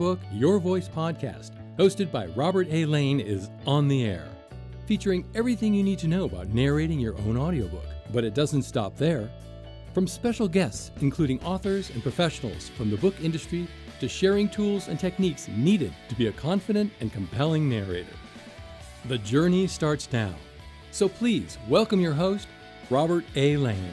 Book Your Voice podcast, hosted by Robert A. Lane, is on the air, featuring everything you need to know about narrating your own audiobook. But it doesn't stop there. From special guests, including authors and professionals from the book industry, to sharing tools and techniques needed to be a confident and compelling narrator. The journey starts now. So please welcome your host, Robert A. Lane.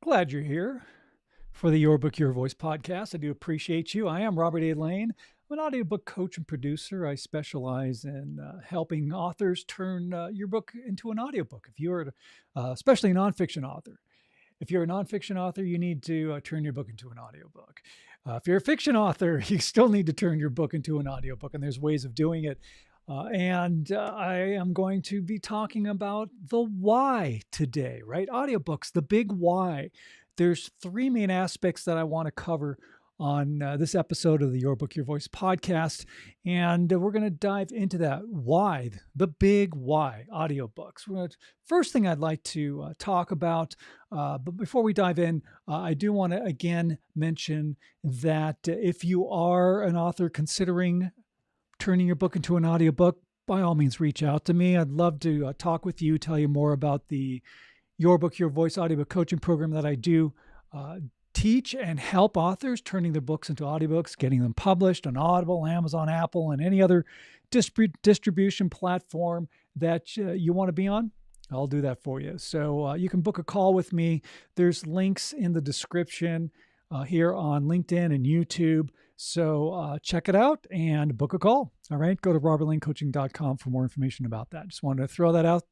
Glad you're here for the Your Book, Your Voice podcast. I do appreciate you. I am Robert A. Lane. I'm an audiobook coach and producer. I specialize in helping authors turn your book into an audiobook. If you're especially a nonfiction author. If you're a nonfiction author, you need to turn your book into an audiobook. If you're a fiction author, you still need to turn your book into an audiobook, and there's ways of doing it. I am going to be talking about the why today, right? Audiobooks, the big why. There's three main aspects that I want to cover on this episode of the Your Book, Your Voice podcast. And we're going to dive into that why, the big why, audiobooks. First thing I'd like to talk about, but before we dive in, I do want to again mention that if you are an author considering turning your book into an audiobook, by all means, reach out to me. I'd love to talk with you, tell you more about the Your Book, Your Voice audiobook coaching program that I do teach and help authors turning their books into audiobooks, getting them published on Audible, Amazon, Apple, and any other distribution platform that you want to be on. I'll do that for you. So you can book a call with me. There's links in the description here on LinkedIn and YouTube. So check it out and book a call. All right. Go to robertlanecoaching.com for more information about that. Just wanted to throw that out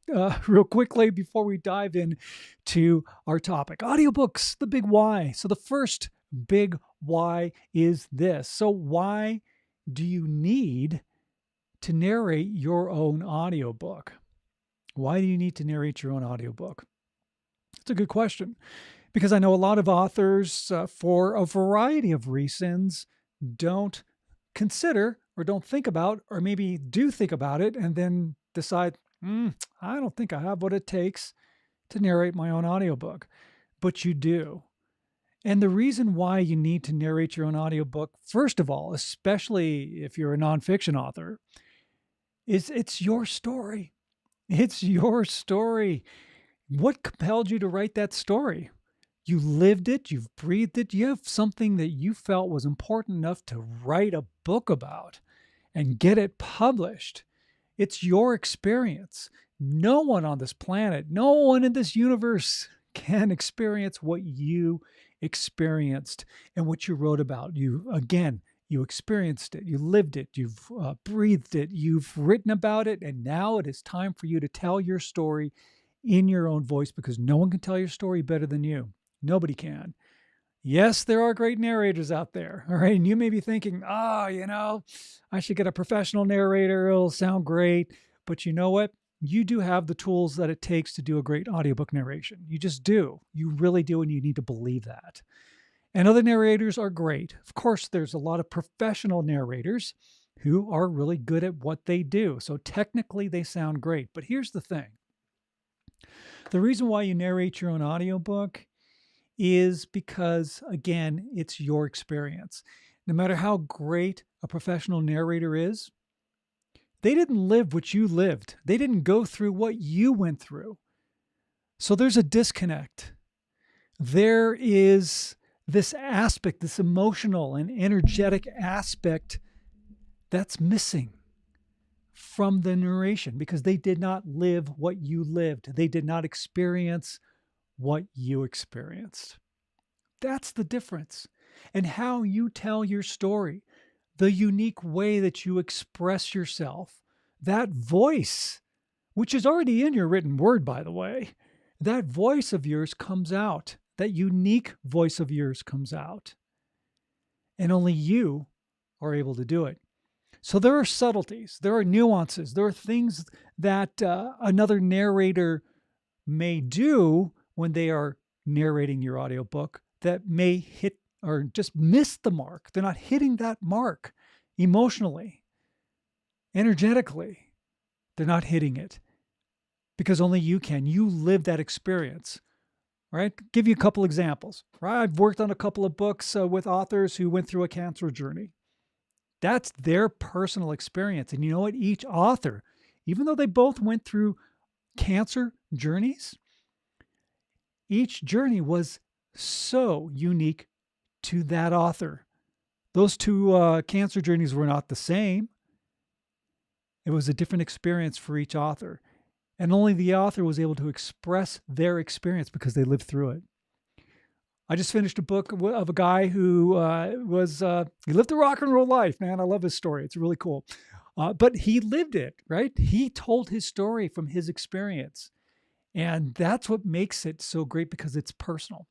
real quickly before we dive into our topic. Audiobooks, the big why. So the first big why is this. So why do you need to narrate your own audiobook? Why do you need to narrate your own audiobook? It's a good question, because I know a lot of authors, for a variety of reasons, don't consider or don't think about, or maybe do think about it and then decide, I don't think I have what it takes to narrate my own audiobook. But you do. And the reason why you need to narrate your own audiobook, first of all, especially if you're a nonfiction author, is it's your story. It's your story. What compelled you to write that story? You lived it, you've breathed it, you have something that you felt was important enough to write a book about and get it published. It's your experience. No one on this planet, no one in this universe can experience what you experienced and what you wrote about. You experienced it, you lived it, you've breathed it, you've written about it, and now it is time for you to tell your story in your own voice, because no one can tell your story better than you. Nobody can. Yes, there are great narrators out there. All right. And you may be thinking, I should get a professional narrator. It'll sound great. But you know what? You do have the tools that it takes to do a great audiobook narration. You just do. You really do. And you need to believe that. And other narrators are great. Of course, there's a lot of professional narrators who are really good at what they do. So technically they sound great. But here's the thing. The reason why you narrate your own audiobook is because, again, it's your experience. No matter how great a professional narrator is, they didn't live what you lived. They didn't go through what you went through. So there's a disconnect. There is this aspect, this emotional and energetic aspect that's missing from the narration, because they did not live what you lived. They did not experience what you experienced. That's the difference. And how you tell your story, the unique way that you express yourself, that voice, which is already in your written word, by the way, that voice of yours comes out. That unique voice of yours comes out. And only you are able to do it. So there are subtleties, there are nuances, there are things that another narrator may do when they are narrating your audiobook that may hit or just miss the mark. They're not hitting that mark emotionally, energetically. They're not hitting it. because only you can. You live that experience, right? Give you a couple examples, right? I've worked on a couple of books with authors who went through a cancer journey. That's their personal experience. And you know what? Each author, even though they both went through cancer journeys, each journey was so unique to that author. Those two cancer journeys were not the same. It was a different experience for each author. And only the author was able to express their experience because they lived through it. I just finished a book of a guy who he lived a rock and roll life, man. I love his story. It's really cool. But he lived it, right? He told his story from his experience. And that's what makes it so great, because it's personal.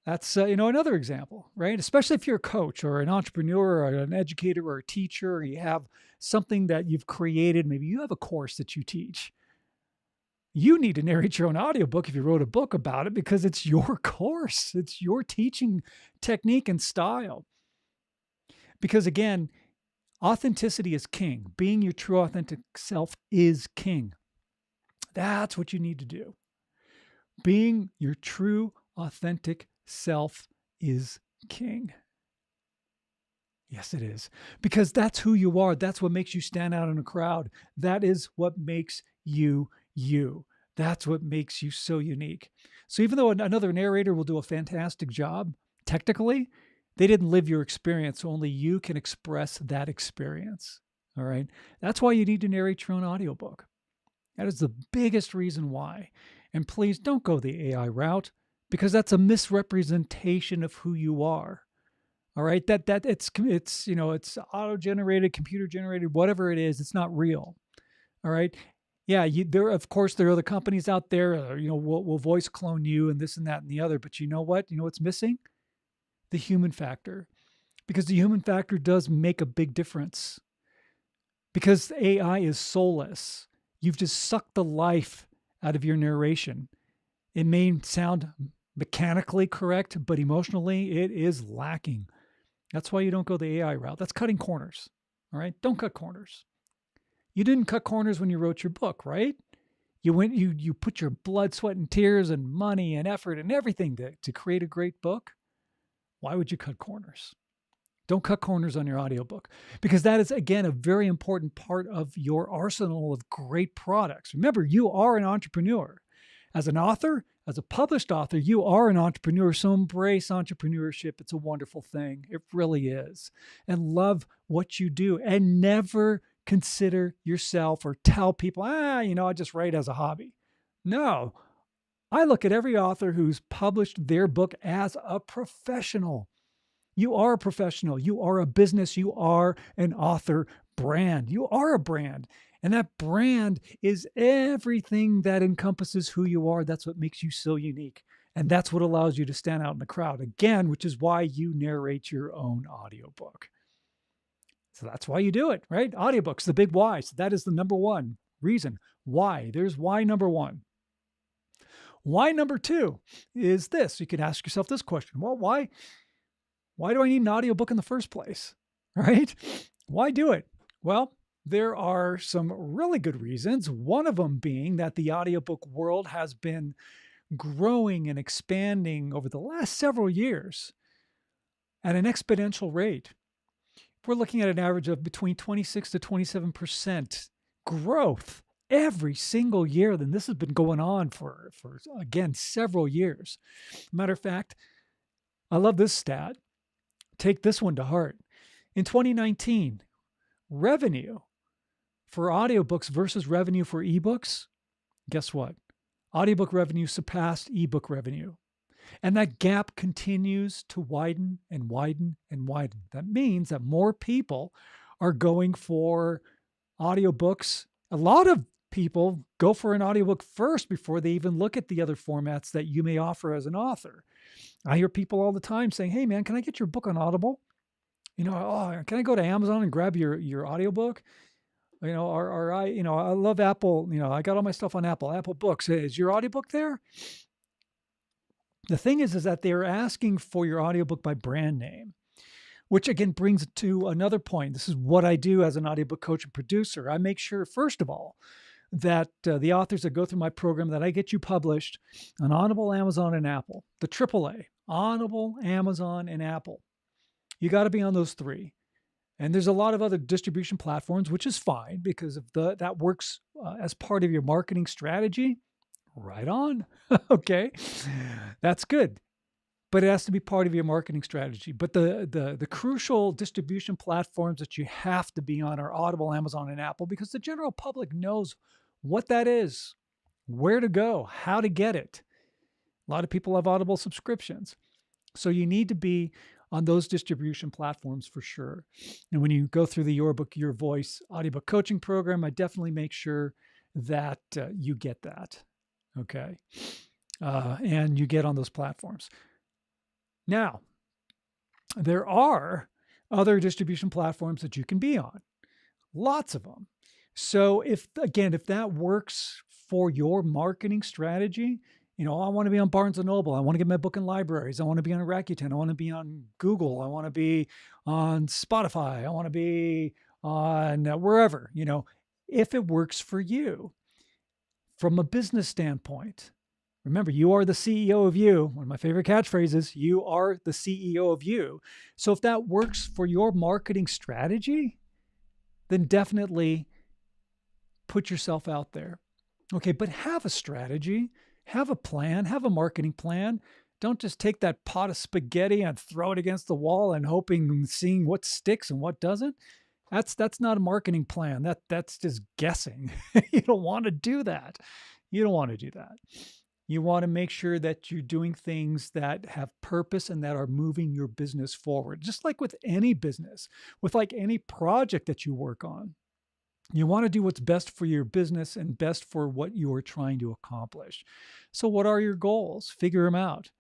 That's, another example, right? Especially if you're a coach or an entrepreneur or an educator or a teacher, or you have something that you've created. Maybe you have a course that you teach. You need to narrate your own audiobook if you wrote a book about it, because it's your course. It's your teaching technique and style. Because again, authenticity is king. Being your true authentic self is king. That's what you need to do. Being your true authentic self is king. Yes, it is. Because that's who you are. That's what makes you stand out in a crowd. That is what makes you you. That's what makes you so unique. So even though another narrator will do a fantastic job, technically, they didn't live your experience. So only you can express that experience. All right. That's why you need to narrate your own audiobook. That is the biggest reason why. And please don't go the AI route, because that's a misrepresentation of who you are. All right. That it's auto-generated, computer-generated, whatever it is, it's not real. All right. Yeah, there are other companies out there, will voice clone you and this and that and the other. But you know what? You know what's missing? The human factor. Because the human factor does make a big difference. Because AI is soulless. You've just sucked the life out of your narration. It may sound mechanically correct, but emotionally it is lacking. That's why you don't go the AI route. That's cutting corners. All right? Don't cut corners. You didn't cut corners when you wrote your book, right? You put your blood, sweat, and tears and money and effort and everything to create a great book. Why would you cut corners? Don't cut corners on your audiobook, because that is, again, a very important part of your arsenal of great products. Remember, you are an entrepreneur. As an author, as a published author, you are an entrepreneur. So embrace entrepreneurship. It's a wonderful thing. It really is. And love what you do, and never consider yourself or tell people, I just write as a hobby. No, I look at every author who's published their book as a professional. You are a professional. You are a business. You are an author brand. You are a brand. And that brand is everything that encompasses who you are. That's what makes you so unique. And that's what allows you to stand out in the crowd. Again, which is why you narrate your own audiobook. So that's why you do it, right? Audiobooks, the big why. So that is the number one reason. Why? There's why number one. Why number two is this. You can ask yourself this question. Well, why do I need an audiobook in the first place? Right? Why do it? Well, there are some really good reasons. One of them being that the audiobook world has been growing and expanding over the last several years at an exponential rate. We're looking at an average of between 26 to 27% growth every single year. Then this has been going on for again, several years. Matter of fact, I love this stat. Take this one to heart. In 2019, revenue for audiobooks versus revenue for ebooks, guess what? Audiobook revenue surpassed ebook revenue. And that gap continues to widen and widen and widen. That means that more people are going for audiobooks. A lot of people go for an audiobook first before they even look at the other formats that you may offer as an author. I hear people all the time saying, "Hey man, can I get your book on Audible? Can I go to Amazon and grab your audiobook? I love Apple, I got all my stuff on Apple Books. Hey, is your audiobook there?" The thing is that they're asking for your audiobook by brand name, which again brings it to another point. This is what I do as an audiobook coach and producer. I make sure, first of all, that the authors that go through my program, that I get you published on Audible, Amazon, and Apple, the AAA, Audible, Amazon, and Apple. You got to be on those three. And there's a lot of other distribution platforms, which is fine because if that works as part of your marketing strategy, right on. Okay, that's good. But it has to be part of your marketing strategy. But the crucial distribution platforms that you have to be on are Audible, Amazon, and Apple, because the general public knows what that is, where to go, how to get it. A lot of people have Audible subscriptions. So you need to be on those distribution platforms for sure. And when you go through the Your Book, Your Voice audiobook coaching program, I definitely make sure that you get that. Okay. And you get on those platforms. Now, there are other distribution platforms that you can be on, lots of them. So if that works for your marketing strategy, I want to be on Barnes & Noble. I want to get my book in libraries. I want to be on Rakuten. I want to be on Google. I want to be on Spotify. I want to be on wherever, if it works for you from a business standpoint. Remember, you are the CEO of you. One of my favorite catchphrases, you are the CEO of you. So if that works for your marketing strategy, then definitely put yourself out there. Okay, but have a strategy. Have a plan, have a marketing plan. Don't just take that pot of spaghetti and throw it against the wall and hoping and seeing what sticks and what doesn't. That's not a marketing plan. That's just guessing. You don't want to do that. You don't want to do that. You want to make sure that you're doing things that have purpose and that are moving your business forward. Just like with any business, with like any project that you work on. You want to do what's best for your business and best for what you are trying to accomplish. So what are your goals? Figure them out.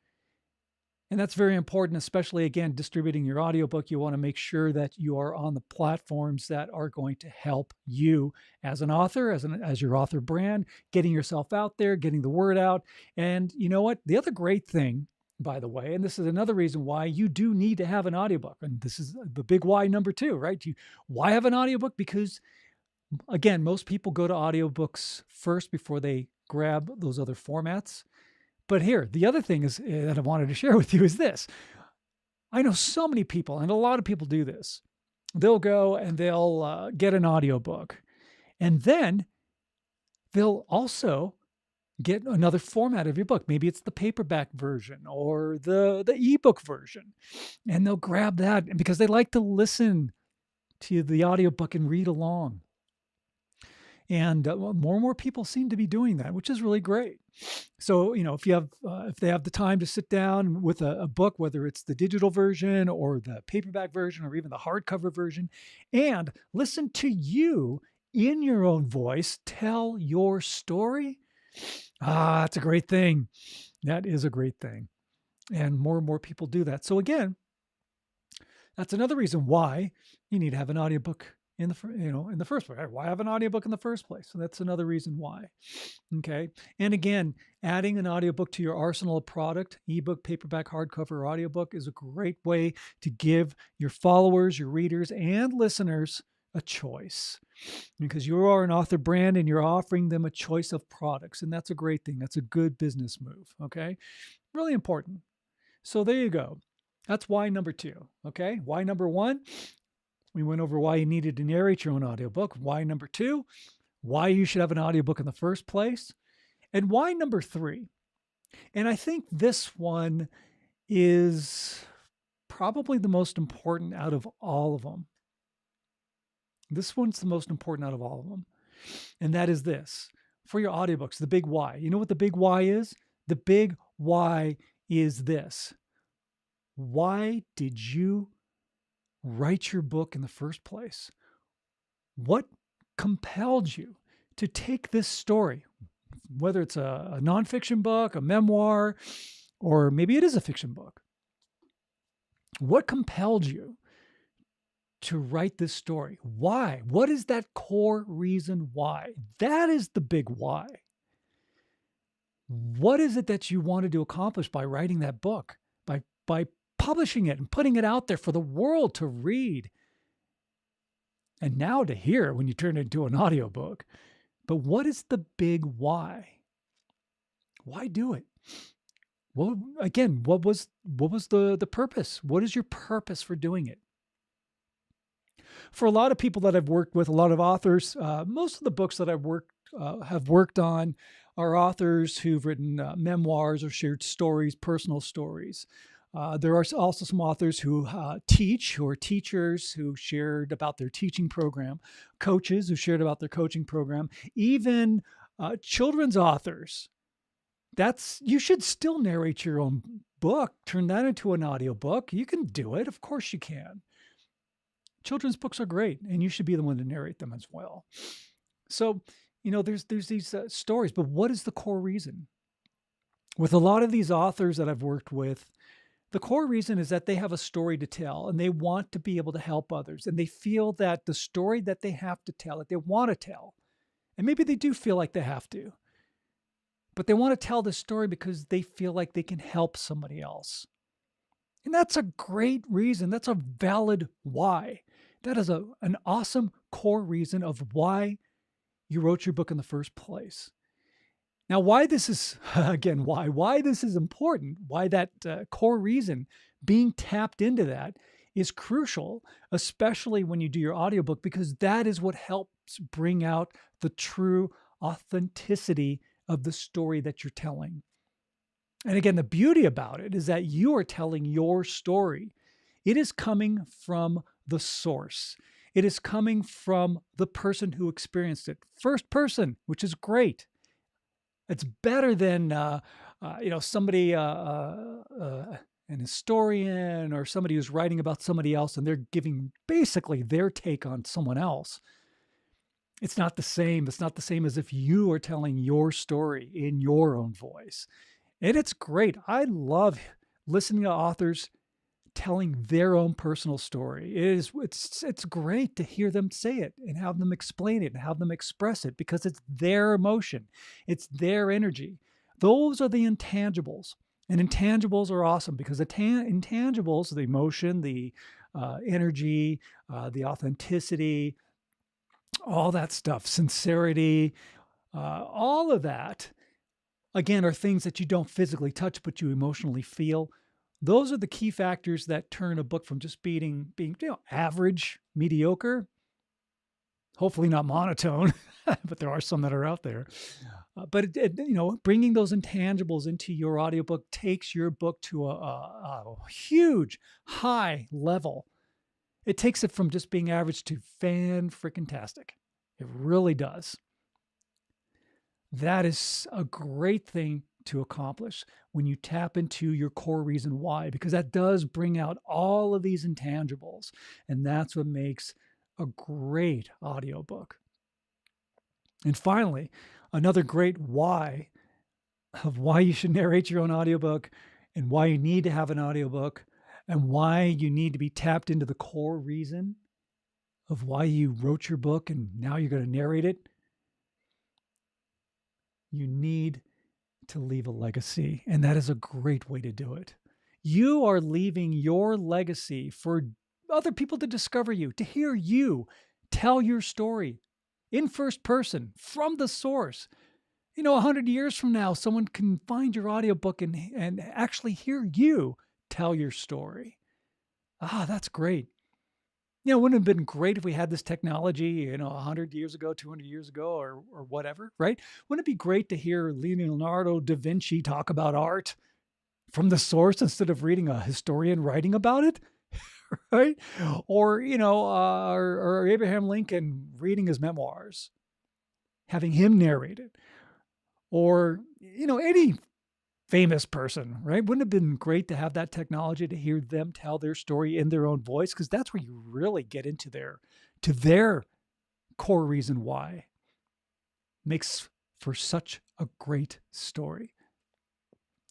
And that's very important, especially, again, distributing your audiobook. You want to make sure that you are on the platforms that are going to help you as an author, as your author brand, getting yourself out there, getting the word out. And you know what? The other great thing, by the way, and this is another reason why you do need to have an audiobook. And this is the big why number 2, right? Why have an audiobook? Because again, most people go to audiobooks first before they grab those other formats. But here, the other thing is that I wanted to share with you is this. I know so many people, and a lot of people do this. They'll go and they'll get an audiobook, and then they'll also get another format of your book. Maybe it's the paperback version or the ebook version, and they'll grab that because they like to listen to the audiobook and read along. And more and more people seem to be doing that, which is really great. So, if they have the time to sit down with a book, whether it's the digital version or the paperback version or even the hardcover version, and listen to you in your own voice, tell your story. That's a great thing. That is a great thing. And more people do that. So again, that's another reason why you need to have an audiobook in the first place. Why have an audiobook in the first place? So that's another reason why. Okay. And again, adding an audiobook to your arsenal of product, ebook, paperback, hardcover, audiobook is a great way to give your followers, your readers, and listeners a choice, because you are an author brand and you're offering them a choice of products. And that's a great thing. That's a good business move. Okay. Really important. So there you go. That's why number 2. Okay. Why number 1? We went over why you needed to narrate your own audiobook. Why number 2? Why you should have an audiobook in the first place. And why number 3? And I think this one is probably the most important out of all of them. This one's the most important out of all of them. And that is this. For your audiobooks, the big why. You know what the big why is? The big why is this. Why did you write your book in the first place? What compelled you to take this story, whether it's a nonfiction book, a memoir, or maybe it is a fiction book? What compelled you to write this story? Why? What is that core reason why? That is the big why. What is it that you wanted to accomplish by writing that book, by publishing it and putting it out there for the world to read and now to hear when you turn it into an audiobook? But what is the big why? Why do it? Well, again, what was the purpose? What is your purpose for doing it? For a lot of people that I've worked with, a lot of authors, most of the books that have worked on are authors who've written memoirs or shared stories, personal stories. There are also some authors who teach, who are teachers who shared about their teaching program, coaches who shared about their coaching program, even children's authors. You should still narrate your own book, turn that into an audiobook. You can do it. Of course you can. Children's books are great, and you should be the one to narrate them as well. So, there's these stories, but what is the core reason? With a lot of these authors that I've worked with, the core reason is that they have a story to tell and they want to be able to help others. And they feel that the story that they have to tell, that they want to tell, and maybe they do feel like they have to, but they want to tell the story because they feel like they can help somebody else. And that's a great reason. That's a valid why. That is an awesome core reason of why you wrote your book in the first place. Now, why this is, again, why this is important, why that core reason, being tapped into that is crucial, especially when you do your audiobook, because that is what helps bring out the true authenticity of the story that you're telling. And again, the beauty about it is that you are telling your story. It is coming from the source. It is coming from the person who experienced it. First person, which is great. It's better than somebody, an historian or somebody who's writing about somebody else and they're giving basically their take on someone else. It's not the same. It's not the same as if you are telling your story in your own voice. And it's great. I love listening to authors telling their own personal story. It's great to hear them say it and have them explain it and have them express it because it's their emotion. It's their energy. Those are the intangibles. And intangibles are awesome because the intangibles, the emotion, the energy, the authenticity, all that stuff, sincerity, all of that, again, are things that you don't physically touch, but you emotionally feel. Those are the key factors that turn a book from just being average, mediocre, hopefully not monotone, but there are some that are out there. But bringing those intangibles into your audiobook takes your book to a huge, high level. It takes it from just being average to fan-frickin-tastic. It really does. That is a great thing to accomplish when you tap into your core reason why, because that does bring out all of these intangibles. And that's what makes a great audiobook. And finally, another great why of why you should narrate your own audiobook and why you need to have an audiobook and why you need to be tapped into the core reason of why you wrote your book and now you're going to narrate it. You need to leave a legacy, and that is a great way to do it. You are leaving your legacy for other people to discover you, to hear you tell your story in first person from the source. 100 years from now, someone can find your audiobook and actually hear you tell your story. That's great. Wouldn't it have been great if we had this technology, 100 years ago, 200 years ago, or whatever, right? Wouldn't it be great to hear Leonardo da Vinci talk about art from the source instead of reading a historian writing about it, right? Or, or Abraham Lincoln reading his memoirs, having him narrate it. Or, any famous person, right? Wouldn't it have been great to have that technology to hear them tell their story in their own voice? Because that's where you really get into their core reason why. Makes for such a great story.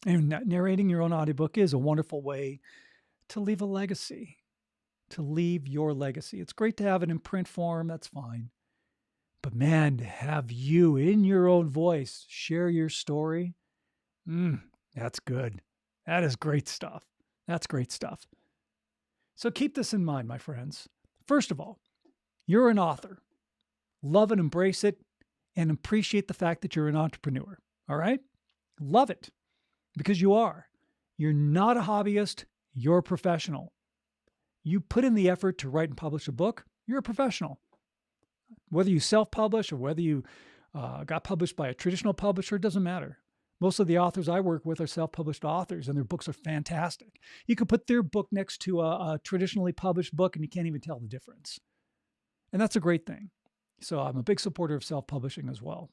And narrating your own audiobook is a wonderful way to leave a legacy, to leave your legacy. It's great to have it in print form, that's fine. But man, to have you in your own voice share your story, that's good. That is great stuff. That's great stuff. So keep this in mind, my friends. First of all, you're an author. Love and embrace it. and appreciate the fact that you're an entrepreneur. All right? Love it, because you are. You're not a hobbyist. You're a professional. You put in the effort to write and publish a book. You're a professional. Whether you self-publish or whether you got published by a traditional publisher, it doesn't matter. Most of the authors I work with are self-published authors, and their books are fantastic. You could put their book next to a traditionally published book, and you can't even tell the difference. And that's a great thing. So I'm a big supporter of self-publishing as well.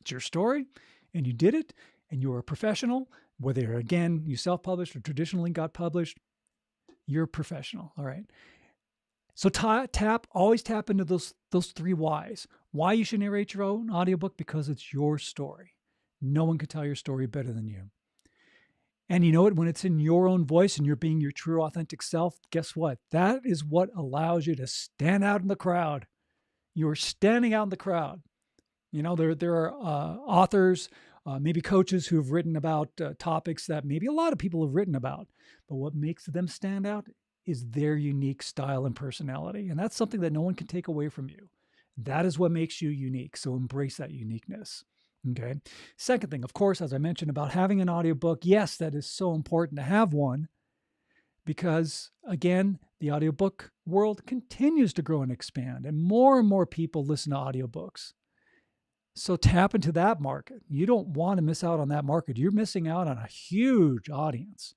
It's your story, and you did it, and you're a professional. Whether, again, you self-published or traditionally got published, you're a professional. All right. So always tap into those three whys. Why you should narrate your own audiobook? Because it's your story. No one can tell your story better than you. And you know what? When it's in your own voice and you're being your true, authentic self, guess what? That is what allows you to stand out in the crowd. You're standing out in the crowd. You know, there are authors, maybe coaches who have written about topics that maybe a lot of people have written about. But what makes them stand out is their unique style and personality. And that's something that no one can take away from you. That is what makes you unique. So embrace that uniqueness. Okay. Second thing, of course, as I mentioned about having an audiobook, yes, that is so important to have one because, again, the audiobook world continues to grow and expand, and more people listen to audiobooks. So tap into that market. You don't want to miss out on that market. You're missing out on a huge audience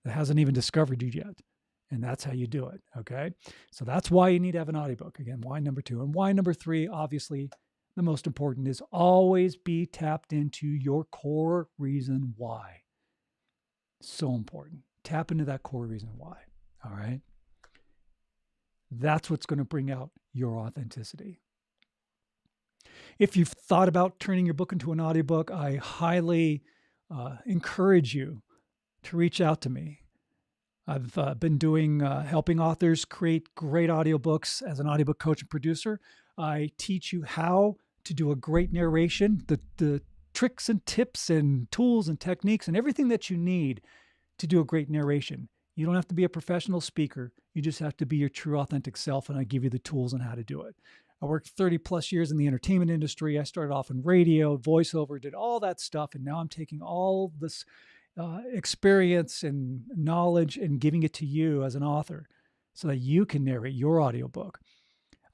that hasn't even discovered you yet. And that's how you do it. Okay. So that's why you need to have an audiobook. Again, why number 2. And why number 3, obviously, the most important is always be tapped into your core reason why. So important. Tap into that core reason why. All right. That's what's going to bring out your authenticity. If you've thought about turning your book into an audiobook, I highly encourage you to reach out to me. I've been doing helping authors create great audiobooks as an audiobook coach and producer. I teach you how to do a great narration, the tricks and tips and tools and techniques and everything that you need to do a great narration. You don't have to be a professional speaker. You just have to be your true, authentic self, and I give you the tools on how to do it. I worked 30 plus years in the entertainment industry. I started off in radio, voiceover, did all that stuff, and now I'm taking all this experience and knowledge and giving it to you as an author so that you can narrate your audiobook.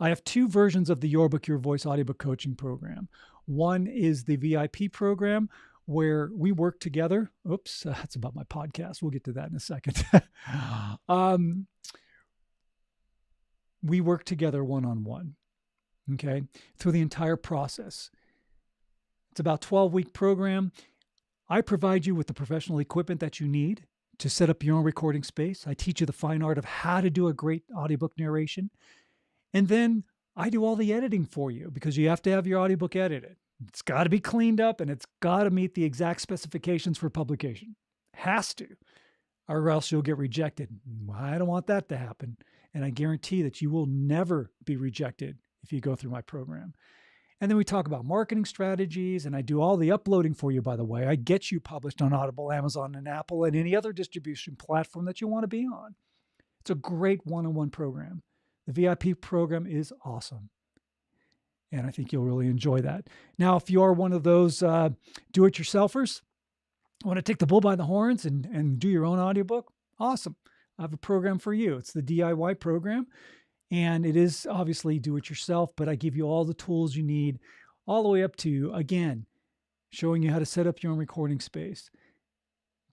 I have 2 versions of the Your Book, Your Voice audiobook coaching program. One is the VIP program where we work together. Oops, that's about my podcast. We'll get to that in a second. We work together one-on-one, okay, through the entire process. It's about a 12-week program. I provide you with the professional equipment that you need to set up your own recording space. I teach you the fine art of how to do a great audiobook narration. And then I do all the editing for you because you have to have your audiobook edited. It's got to be cleaned up and it's got to meet the exact specifications for publication. Has to, or else you'll get rejected. I don't want that to happen. And I guarantee that you will never be rejected if you go through my program. And then we talk about marketing strategies, and I do all the uploading for you, by the way. I get you published on Audible, Amazon, and Apple, and any other distribution platform that you want to be on. It's a great one-on-one program. The VIP program is awesome. And I think you'll really enjoy that. Now, if you are one of those do-it-yourselfers, want to take the bull by the horns and do your own audiobook, awesome. I have a program for you. It's the DIY program. And it is obviously do it yourself, but I give you all the tools you need all the way up to, again, showing you how to set up your own recording space,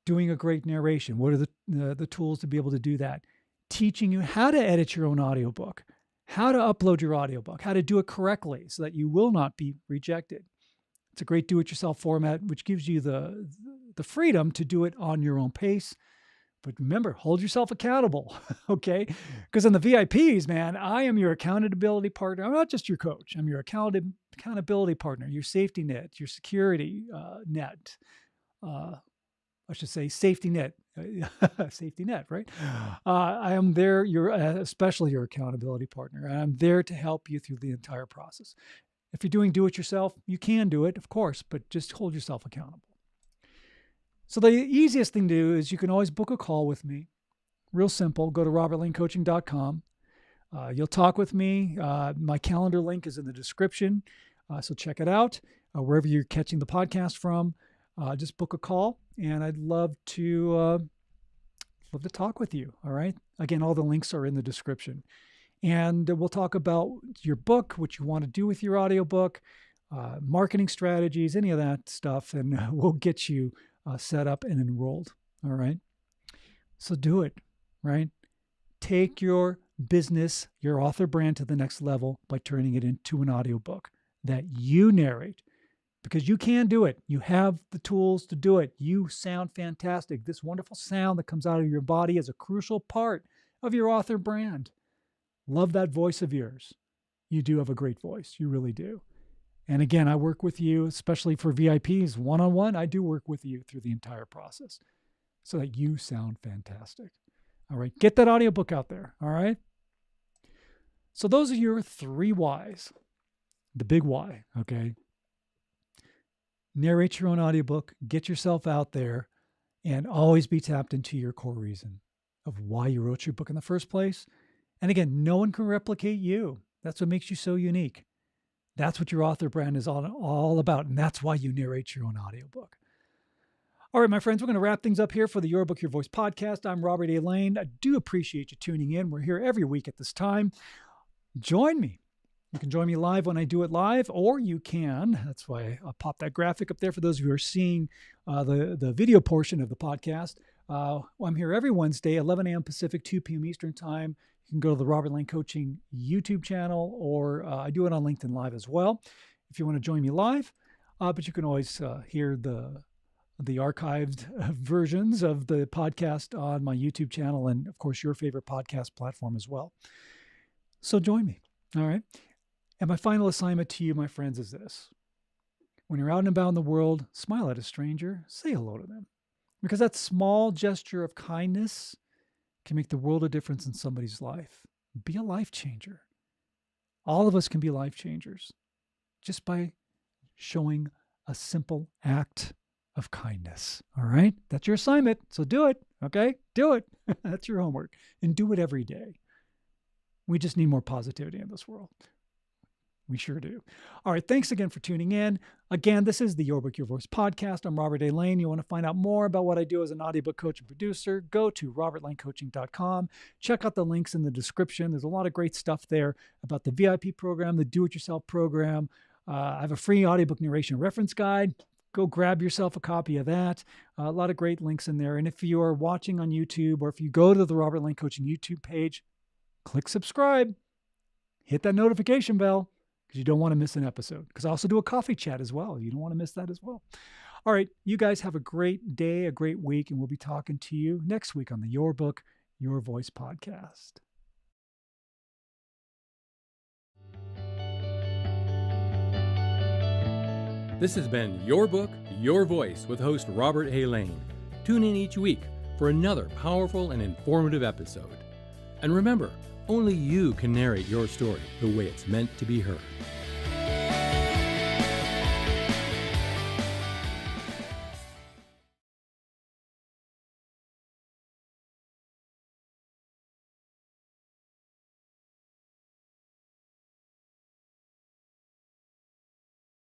doing a great narration. What are the tools to be able to do that? Teaching you how to edit your own audiobook, how to upload your audiobook, how to do it correctly so that you will not be rejected. It's a great do-it-yourself format, which gives you the freedom to do it on your own pace. But remember, hold yourself accountable, okay? Because in the VIPs, man, I am your accountability partner. I'm not just your coach. I'm your accountability partner, your safety net, your security net. I should say safety net. Safety net, right? I am there, especially your accountability partner. And I'm there to help you through the entire process. If you're doing do-it-yourself, you can do it, of course, but just hold yourself accountable. So the easiest thing to do is you can always book a call with me. Real simple. Go to robertlanecoaching.com. You'll talk with me. My calendar link is in the description. So check it out wherever you're catching the podcast from. Just book a call, and I'd love to talk with you. All right. Again, all the links are in the description, and we'll talk about your book, what you want to do with your audiobook, marketing strategies, any of that stuff, and we'll get you set up and enrolled. All right. So do it. Right. Take your business, your author brand to the next level by turning it into an audiobook that you narrate, because you can do it. You have the tools to do it. You sound fantastic. This wonderful sound that comes out of your body is a crucial part of your author brand. Love that voice of yours. You do have a great voice. You really do. And again, I work with you, especially for VIPs, one-on-one. I do work with you through the entire process so that you sound fantastic. All right. Get that audiobook out there. All right. So those are your 3 whys. The big why. Okay. Narrate your own audiobook, get yourself out there, and always be tapped into your core reason of why you wrote your book in the first place. And again, no one can replicate you. That's what makes you so unique. That's what your author brand is all about. And that's why you narrate your own audiobook. All right, my friends, we're going to wrap things up here for the Your Book, Your Voice podcast. I'm Robert A. Lane. I do appreciate you tuning in. We're here every week at this time. Join me. You can join me live when I do it live, or you can. That's why I'll pop that graphic up there for those of you who are seeing the video portion of the podcast. I'm here every Wednesday, 11 a.m. Pacific, 2 p.m. Eastern Time. You can go to the Robert Lane Coaching YouTube channel, or I do it on LinkedIn Live as well if you want to join me live. But you can always hear the archived versions of the podcast on my YouTube channel and, of course, your favorite podcast platform as well. So join me. All right. And my final assignment to you, my friends, is this. When you're out and about in the world, smile at a stranger, say hello to them. Because that small gesture of kindness can make the world of difference in somebody's life. Be a life changer. All of us can be life changers just by showing a simple act of kindness. All right? That's your assignment. So do it. Okay? Do it. That's your homework. And do it every day. We just need more positivity in this world. We sure do. All right. Thanks again for tuning in. Again, this is the Your Book, Your Voice podcast. I'm Robert A. Lane. You want to find out more about what I do as an audiobook coach and producer, go to robertlanecoaching.com. Check out the links in the description. There's a lot of great stuff there about the VIP program, the do-it-yourself program. I have a free audiobook narration reference guide. Go grab yourself a copy of that. A lot of great links in there. And if you are watching on YouTube, or if you go to the Robert Lane Coaching YouTube page, click subscribe. Hit that notification bell, because you don't want to miss an episode. Because I also do a coffee chat as well. You don't want to miss that as well. All right. You guys have a great day, a great week, and we'll be talking to you next week on the Your Book, Your Voice podcast. This has been Your Book, Your Voice with host Robert A. Lane. Tune in each week for another powerful and informative episode. And remember, only you can narrate your story the way it's meant to be heard.